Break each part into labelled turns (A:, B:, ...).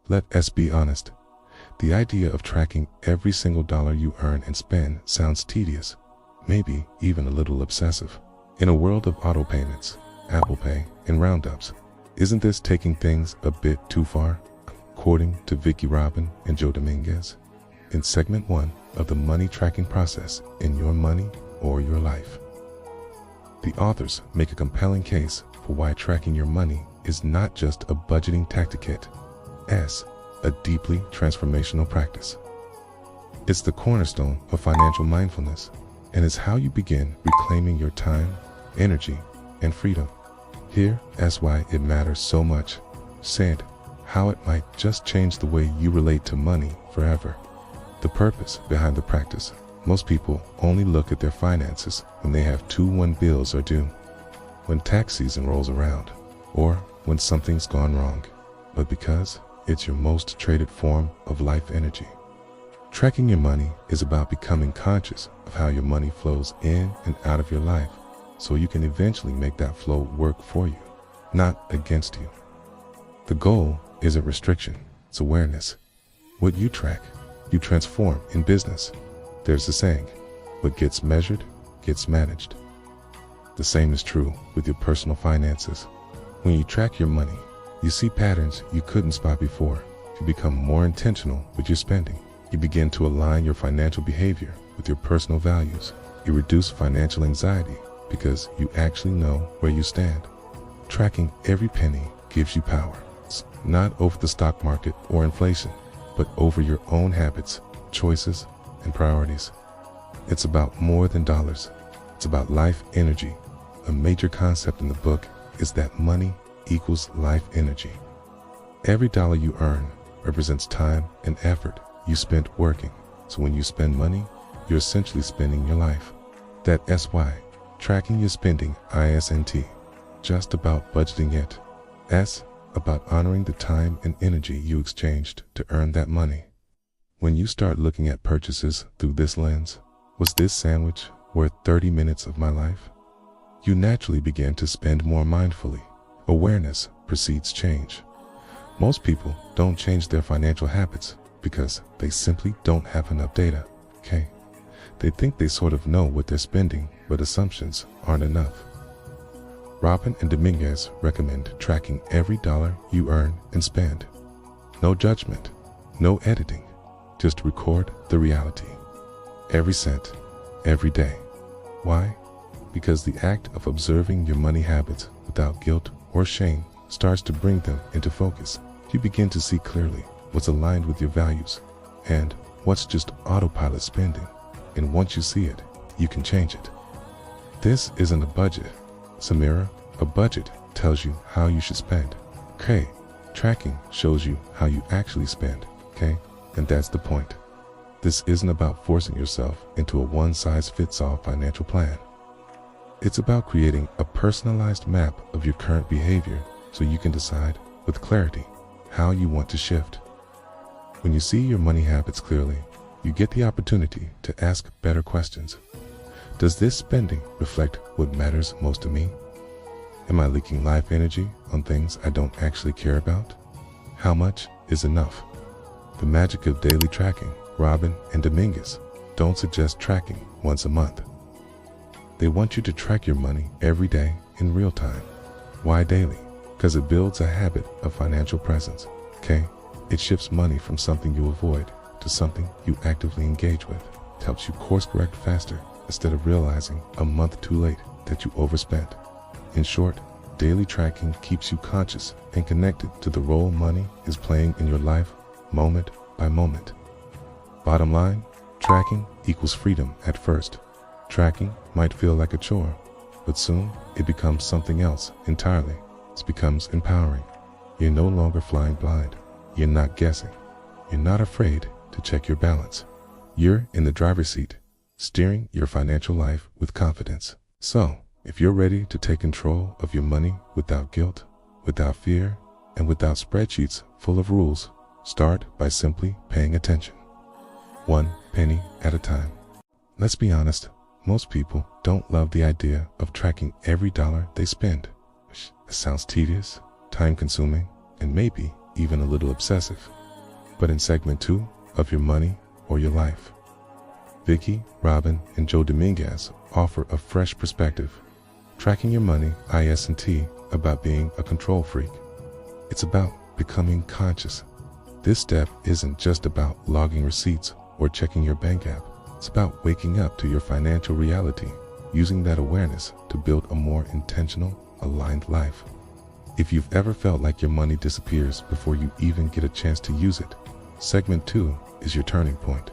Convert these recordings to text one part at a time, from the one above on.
A: Let us be honest. The idea of tracking every single dollar you earn and spend sounds tedious, maybe even a little obsessive. In a world of auto payments, Apple Pay, and roundups, isn't this taking things a bit too far? According to Vicki Robin and Dominguez, in segment 1 of the money tracking process in Your Money or Your Life. The authors make a compelling case for why tracking your money is not just a budgeting tactic, it's a deeply transformational practice. It's the cornerstone of financial mindfulness, and is how you begin reclaiming your time, energy, and freedom. Here is why it matters so much, said how it might just change the way you relate to money forever. The purpose behind the practice. Most people only look at their finances when they have 2-1 bills are due, when tax season rolls around, or when something's gone wrong. But because it's your most traded form of life energy, tracking your money is about becoming conscious of how your money flows in and out of your life, so you can eventually make that flow work for you, not against you. The goal isn't restriction, it's awareness. What you track, you transform in business. There's a saying, what gets measured, gets managed. The same is true with your personal finances. When you track your money, you see patterns you couldn't spot before. You become more intentional with your spending. You begin to align your financial behavior with your personal values. You reduce financial anxiety because you actually know where you stand. Tracking every penny gives you power. It's not over the stock market or inflation, but over your own habits, choices, and priorities. It's about more than dollars. It's about life energy. A major concept in the book is that money equals life energy. Every dollar you earn represents time and effort you spent working. So when you spend money, you're essentially spending your life. That's why tracking your spending isn't just about budgeting it. It's about honoring the time and energy you exchanged to earn that money. When you start looking at purchases through this lens, was this sandwich worth 30 minutes of my life? You naturally begin to spend more mindfully. Awareness precedes change. Most people don't change their financial habits because they simply don't have enough data, okay? They think they sort of know what they're spending, but assumptions aren't enough. Robin and Dominguez recommend tracking every dollar you earn and spend. No judgment, no editing, just record the reality. Every cent, every day. Why? Because the act of observing your money habits without guilt or shame starts to bring them into focus. You begin to see clearly what's aligned with your values and what's just autopilot spending. And once you see it, you can change it. This isn't a budget, Samira. A budget tells you how you should spend. Okay, tracking shows you how you actually spend. Okay, and that's the point. This isn't about forcing yourself into a one-size-fits-all financial plan. It's about creating a personalized map of your current behavior so you can decide with clarity how you want to shift. When you see your money habits clearly, you get the opportunity to ask better questions. Does this spending reflect what matters most to me? Am I leaking life energy on things I don't actually care about? How much is enough? The magic of daily tracking. Robin and Dominguez don't suggest tracking once a month. They want you to track your money every day in real time. Why daily? Because it builds a habit of financial presence, okay? It shifts money from something you avoid to something you actively engage with. It helps you course correct faster instead of realizing a month too late that you overspent. In short, daily tracking keeps you conscious and connected to the role money is playing in your life, moment by moment. Bottom line, tracking equals freedom at first. Tracking might feel like a chore, but soon it becomes something else entirely. It becomes empowering. You're no longer flying blind. You're not guessing. You're not afraid to check your balance. You're in the driver's seat, steering your financial life with confidence. So, if you're ready to take control of your money without guilt, without fear, and without spreadsheets full of rules, start by simply paying attention. 1 penny at a time. Let's be honest, most people don't love the idea of tracking every dollar they spend. It sounds tedious, time-consuming, and maybe even a little obsessive. But in segment 2 of Your Money or Your Life, Vicki Robin and Dominguez offer a fresh perspective. Tracking your money isn't about being a control freak. It's about becoming conscious. This step isn't just about logging receipts or checking your bank app. It's about waking up to your financial reality, using that awareness to build a more intentional, aligned life. If you've ever felt like your money disappears before you even get a chance to use it, segment 2 is your turning point.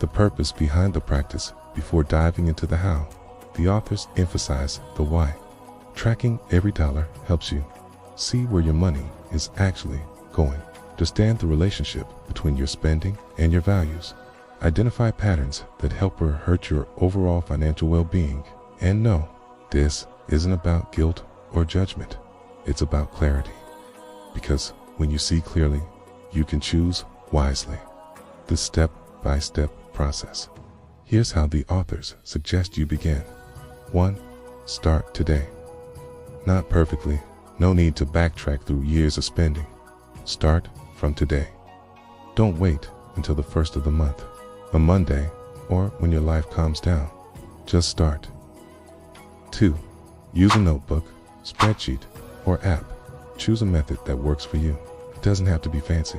A: The purpose behind the practice. Before diving into the how, the authors emphasize the why. Tracking every dollar helps you see where your money is actually going, understand the relationship between your spending and your values, identify patterns that help or hurt your overall financial well-being, and no, this isn't about guilt or judgment. It's about clarity. Because when you see clearly, you can choose wisely. The step-by-step process. Here's how the authors suggest you begin. 1. Start today. Not perfectly. No need to backtrack through years of spending. Start from today. Don't wait until the first of the month, a Monday, or when your life calms down. Just start. 2. Use a notebook, spreadsheet, or app. Choose a method that works for you. It doesn't have to be fancy.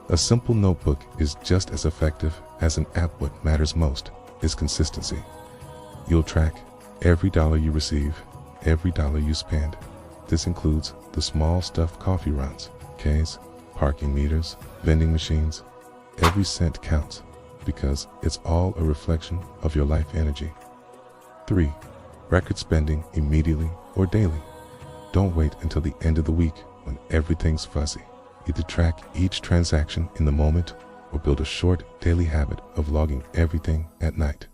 A: A simple notebook is just as effective as an app. What matters most is consistency. You'll track every dollar you receive, every dollar you spend. This includes the small stuff: coffee runs, Ks, parking meters, vending machines. Every cent counts because it's all a reflection of your life energy. 3. Record spending immediately or daily. Don't wait until the end of the week when everything's fuzzy. Either track each transaction in the moment or build a short daily habit of logging everything at night.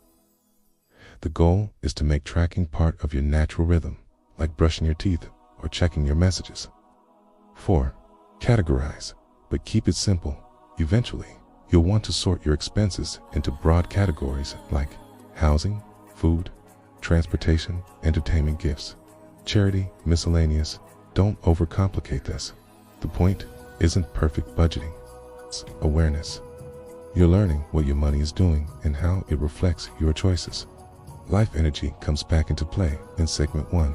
A: The goal is to make tracking part of your natural rhythm, like brushing your teeth or checking your messages. 4. Categorize, but keep it simple. Eventually, you'll want to sort your expenses into broad categories like housing, food, transportation, entertainment, gifts, charity, miscellaneous. Don't overcomplicate this. The point isn't perfect budgeting, it's awareness. You're learning what your money is doing and how it reflects your choices. Life energy comes back into play in segment 1.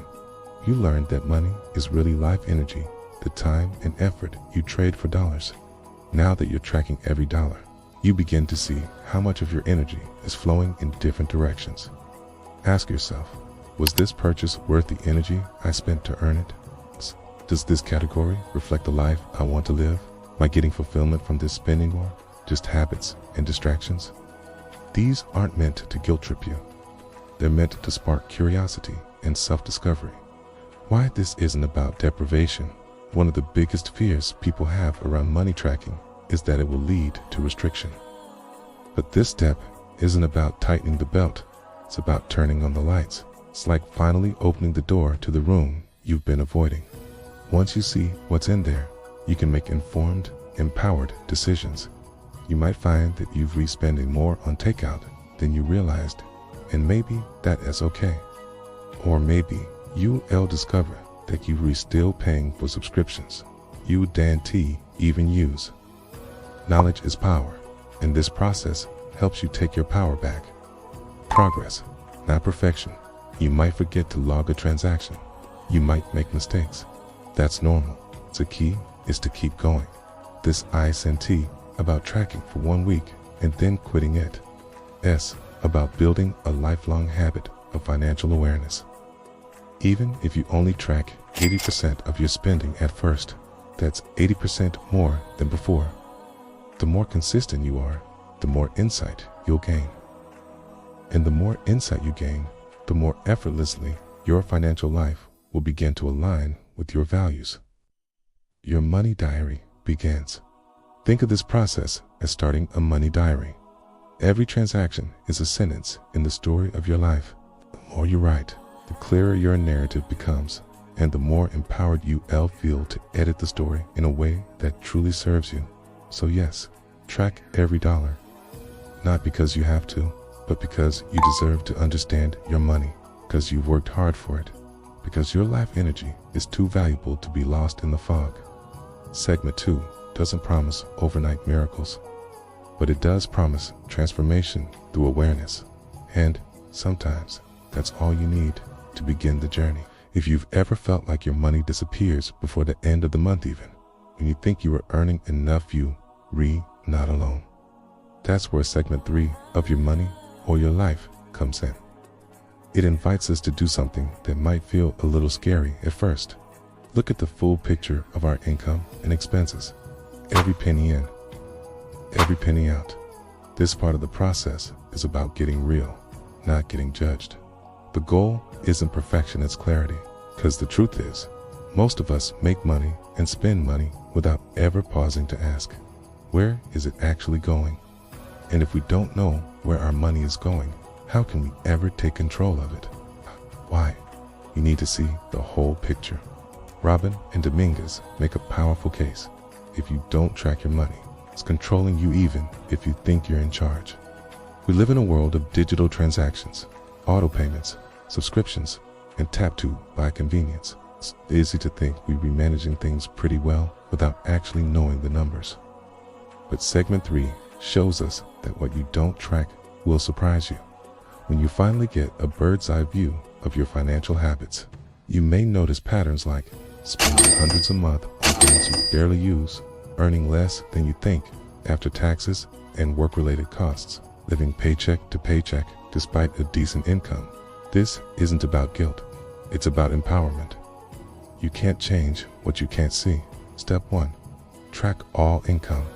A: You learned that money is really life energy, the time and effort you trade for dollars. Now that you're tracking every dollar, you begin to see how much of your energy is flowing in different directions. Ask yourself, was this purchase worth the energy I spent to earn it? Does this category reflect the life I want to live? Am I getting fulfillment from this spending, or just habits and distractions? These aren't meant to guilt trip you. They're meant to spark curiosity and self-discovery. Why this isn't about deprivation. One of the biggest fears people have around money tracking is that it will lead to restriction. But this step isn't about tightening the belt. It's about turning on the lights. It's like finally opening the door to the room you've been avoiding. Once you see what's in there, you can make informed, empowered decisions. You might find that you've been spending more on takeout than you realized, and maybe that is okay. Or maybe you'll discover that you're still paying for subscriptions you didn't even use. Knowledge is power, and this process helps you take your power back. Progress, not perfection. You might forget to log a transaction. You might make mistakes. That's normal. The key is to keep going. This isn't about tracking for 1 week and then quitting it. It's about building a lifelong habit of financial awareness. Even if you only track 80% of your spending at first, that's 80% more than before. The more consistent you are, the more insight you'll gain. And the more insight you gain, the more effortlessly your financial life will begin to align with your values. Your money diary begins. Think of this process as starting a money diary. Every transaction is a sentence in the story of your life. The more you write, the clearer your narrative becomes, and the more empowered you'll feel to edit the story in a way that truly serves you. So yes, track every dollar. Not because you have to, but because you deserve to understand your money, because you've worked hard for it, because your life energy is too valuable to be lost in the fog. Segment 2. doesn't promise overnight miracles, but it does promise transformation through awareness. And sometimes that's all you need to begin the journey. If you've ever felt like your money disappears before the end of the month, even when you think you are earning enough, not alone. That's where segment 3 of Your Money or Your Life comes in. It invites us to do something that might feel a little scary at first. Look at the full picture of our income and expenses. Every penny in, every penny out. This part of the process is about getting real, not getting judged. The goal isn't perfection, it's clarity. Because the truth is, most of us make money and spend money without ever pausing to ask, where is it actually going? And if we don't know where our money is going, how can we ever take control of it? Why? You need to see the whole picture. Robin and Dominguez make a powerful case. If you don't track your money, it's controlling you even if you think you're in charge. We live in a world of digital transactions, auto payments, subscriptions, and tap to buy convenience. It's easy to think we'd be managing things pretty well without actually knowing the numbers. But segment 3 shows us that what you don't track will surprise you. When you finally get a bird's eye view of your financial habits, you may notice patterns like spending hundreds a month on things you barely use, earning less than you think after taxes and work-related costs, living paycheck to paycheck despite a decent income. This isn't about guilt, it's about empowerment. You can't change what you can't see. Step 1. Track all income.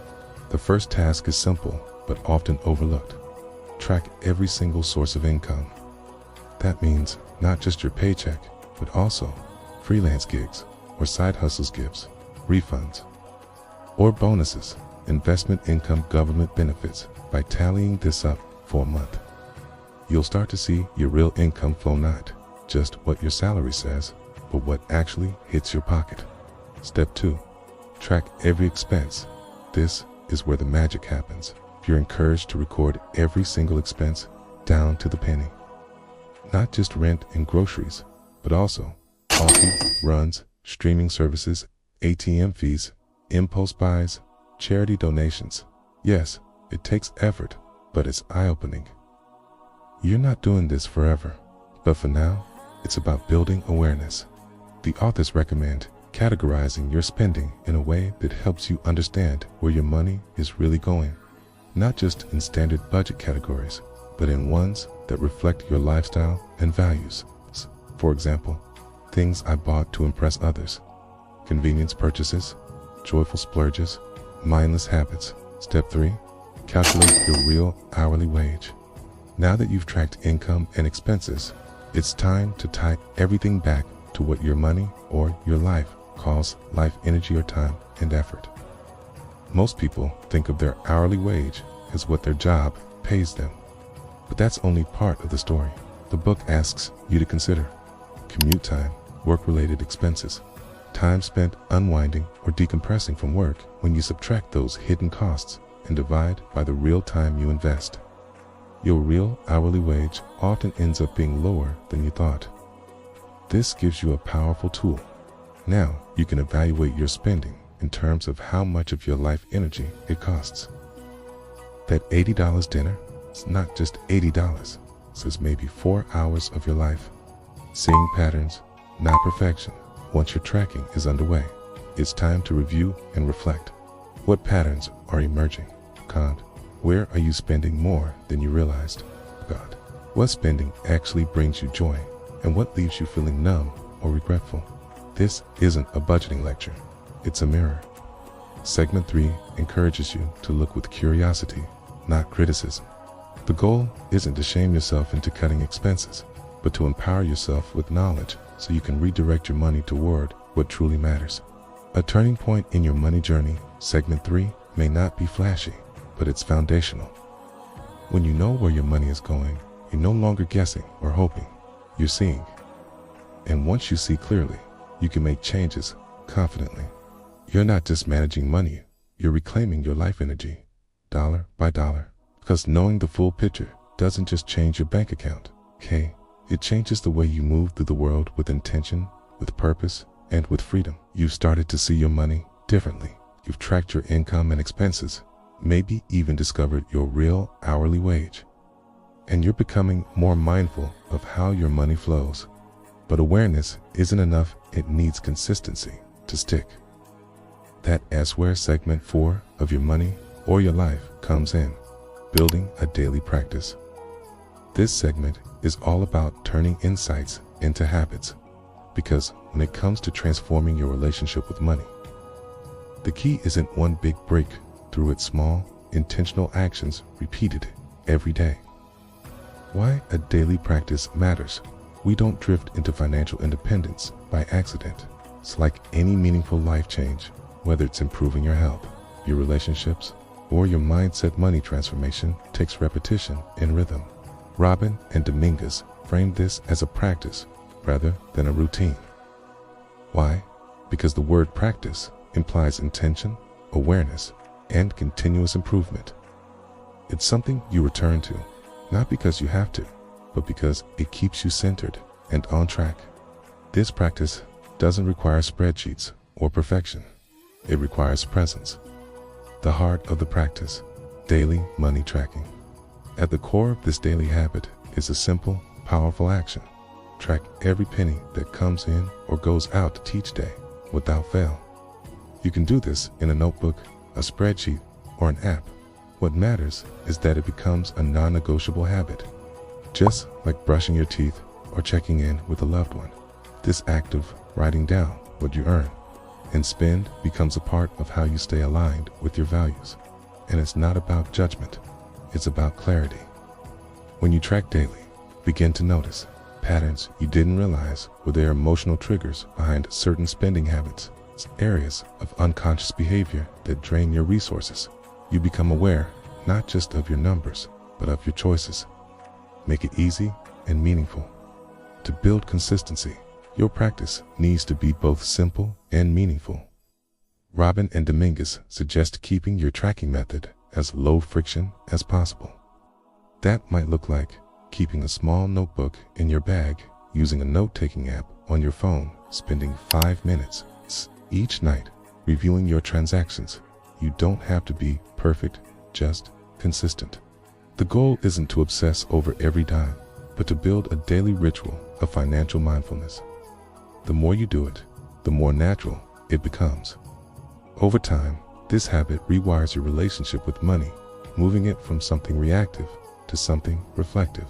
A: The first task is simple, but often overlooked. Track every single source of income. That means not just your paycheck, but also freelance gigs or side hustles, gifts, refunds, or bonuses, investment income, government benefits. By tallying this up for a month, you'll start to see your real income flow, not just what your salary says, but what actually hits your pocket. Step 2. Track every expense. This is where the magic happens. You're encouraged to record every single expense down to the penny. Not just rent and groceries, but also coffee, runs, streaming services, ATM fees, impulse buys, charity donations. Yes, it takes effort, but it's eye-opening. You're not doing this forever, but for now, it's about building awareness. The authors recommend categorizing your spending in a way that helps you understand where your money is really going, not just in standard budget categories, but in ones that reflect your lifestyle and values. For example, things I bought to impress others, convenience purchases, joyful splurges, mindless habits. Step 3. Calculate your real hourly wage. Now that you've tracked income and expenses, it's time to tie everything back to what your money or your life calls life energy or time and effort. Most people think of their hourly wage as what their job pays them, but that's only part of the story. The book asks you to consider commute time, work-related expenses, time spent unwinding or decompressing from work. When you subtract those hidden costs and divide by the real time you invest, your real hourly wage often ends up being lower than you thought. This gives you a powerful tool. Now you can evaluate your spending in terms of how much of your life energy it costs. That $80 dinner is not just $80, it's maybe 4 hours of your life. Seeing patterns, not perfection. Once your tracking is underway, it's time to review and reflect. What patterns are emerging? God, where are you spending more than you realized? God, what spending actually brings you joy, and what leaves you feeling numb or regretful? This isn't a budgeting lecture, it's a mirror. Segment 3 encourages you to look with curiosity, not criticism. The goal isn't to shame yourself into cutting expenses, but to empower yourself with knowledge so you can redirect your money toward what truly matters. A turning point in your money journey, segment 3, may not be flashy, but it's foundational. When you know where your money is going, you're no longer guessing or hoping, you're seeing. And once you see clearly, you can make changes confidently. You're not just managing money, you're reclaiming your life energy, dollar by dollar. Because knowing the full picture doesn't just change your bank account, okay? It changes the way you move through the world with intention, with purpose, and with freedom. You've started to see your money differently. you've tracked your income and expenses, maybe even discovered your real hourly wage. And you're becoming more mindful of how your money flows. But awareness isn't enough, it needs consistency to stick. That's where segment 4 of Your Money or Your Life comes in, building a daily practice. This segment is all about turning insights into habits, because when it comes to transforming your relationship with money, the key isn't one big break through its small, intentional actions repeated every day. Why a daily practice matters. We don't drift into financial independence by accident. It's like any meaningful life change, whether it's improving your health, your relationships, or your mindset. Money transformation takes repetition and rhythm. Robin and Dominguez framed this as a practice rather than a routine. Why? Because the word practice implies intention, awareness, and continuous improvement. It's something you return to, not because you have to, but because it keeps you centered and on track. This practice doesn't require spreadsheets or perfection. It requires presence. The heart of the practice, daily money tracking. At the core of this daily habit is a simple, powerful action. Track every penny that comes in or goes out each day without fail. You can do this in a notebook, a spreadsheet, or an app. What matters is that it becomes a non-negotiable habit, just like brushing your teeth or checking in with a loved one. This act of writing down what you earn and spend becomes a part of how you stay aligned with your values. And it's not about judgment, it's about clarity. When you track daily, begin to notice patterns you didn't realize were there. Emotional triggers behind certain spending habits, areas of unconscious behavior that drain your resources. You become aware not just of your numbers, but of your choices. Make it easy and meaningful. To build consistency, your practice needs to be both simple and meaningful. Robin and Dominguez suggest keeping your tracking method as low friction as possible. That might look like keeping a small notebook in your bag, using a note-taking app on your phone, spending 5 minutes each night reviewing your transactions. You don't have to be perfect, just consistent. The goal isn't to obsess over every dime, but to build a daily ritual of financial mindfulness. The more you do it, the more natural it becomes. Over time, this habit rewires your relationship with money, moving it from something reactive to something reflective.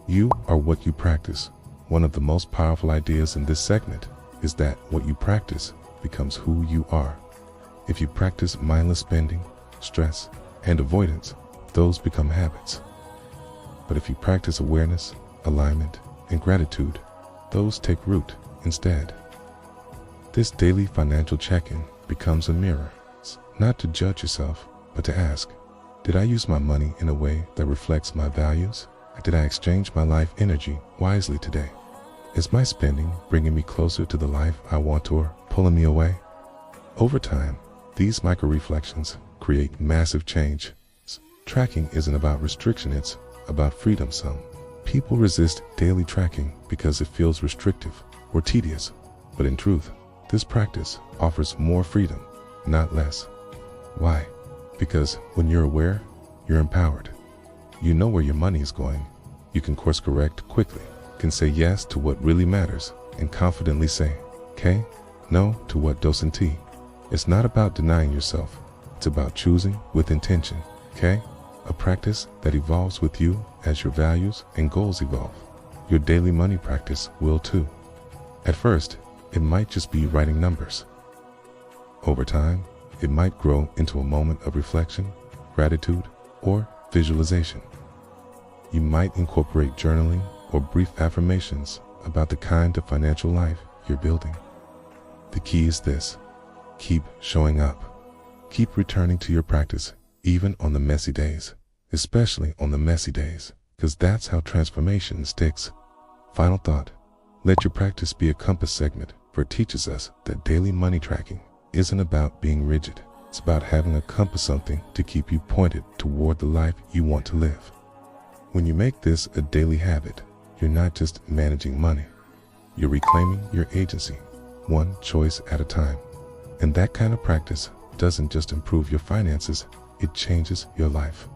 A: You are what you practice. One of the most powerful ideas in this segment is that what you practice becomes who you are. If you practice mindless spending, stress, and avoidance, those become habits. But if you practice awareness, alignment, and gratitude, those take root instead. This daily financial check-in becomes a mirror, not to judge yourself, but to ask, did I use my money in a way that reflects my values? Did I exchange my life energy wisely today? Is my spending bringing me closer to the life I want or pulling me away? Over time, these micro-reflections create massive change. Tracking isn't about restriction, it's about freedom. Some people resist daily tracking because it feels restrictive or tedious, but in truth, this practice offers more freedom, not less. Why? Because when you're aware, you're empowered. You know where your money is going. You can course correct quickly, can say yes to what really matters, and confidently say, no to what doesn't. It's not about denying yourself. It's about choosing with intention, A practice that evolves with you as your values and goals evolve. Your daily money practice will too. At first, it might just be writing numbers. Over time, it might grow into a moment of reflection, gratitude, or visualization. You might incorporate journaling or brief affirmations about the kind of financial life you're building. The key is this: keep showing up. Keep returning to your practice, even on the messy days, especially on the messy days, because that's how transformation sticks. Final thought: let your practice be a compass segment, for it teaches us that daily money tracking isn't about being rigid. It's about having a compass, something to keep you pointed toward the life you want to live. When you make this a daily habit, you're not just managing money, you're reclaiming your agency, one choice at a time. And that kind of practice doesn't just improve your finances, it changes your life.